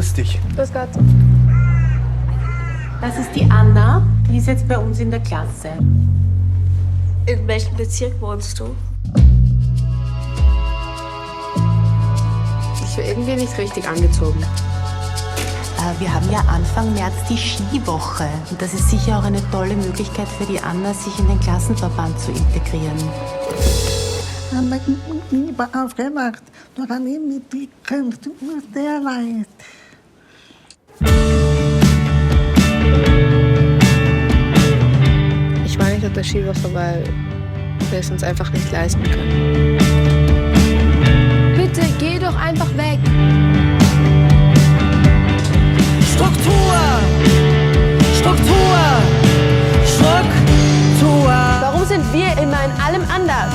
Grüß dich. Grüß Gott. Das ist die Anna, die ist jetzt bei uns in der Klasse. In welchem Bezirk wohnst du? Ich bin irgendwie nicht richtig angezogen. Wir haben ja Anfang März die Skiwoche. Und das ist sicher auch eine tolle Möglichkeit für die Anna, sich in den Klassenverband zu integrieren. Ich war aufgemacht. Da kann ich mitkommen. Tut mir sehr leid. Ich war nicht auf der Skiwoche, weil wir es uns einfach nicht leisten können. Bitte, geh doch einfach weg. Struktur! Struktur! Struktur! Warum sind wir immer in allem anders?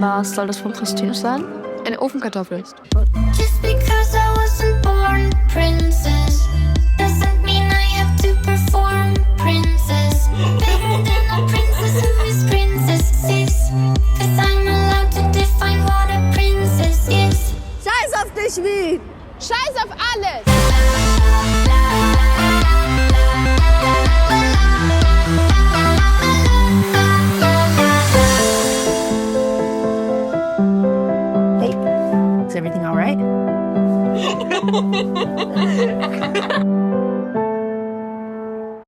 Was soll das von Christine sein? Eine Ofenkartoffel. Just because I wasn't born a princess.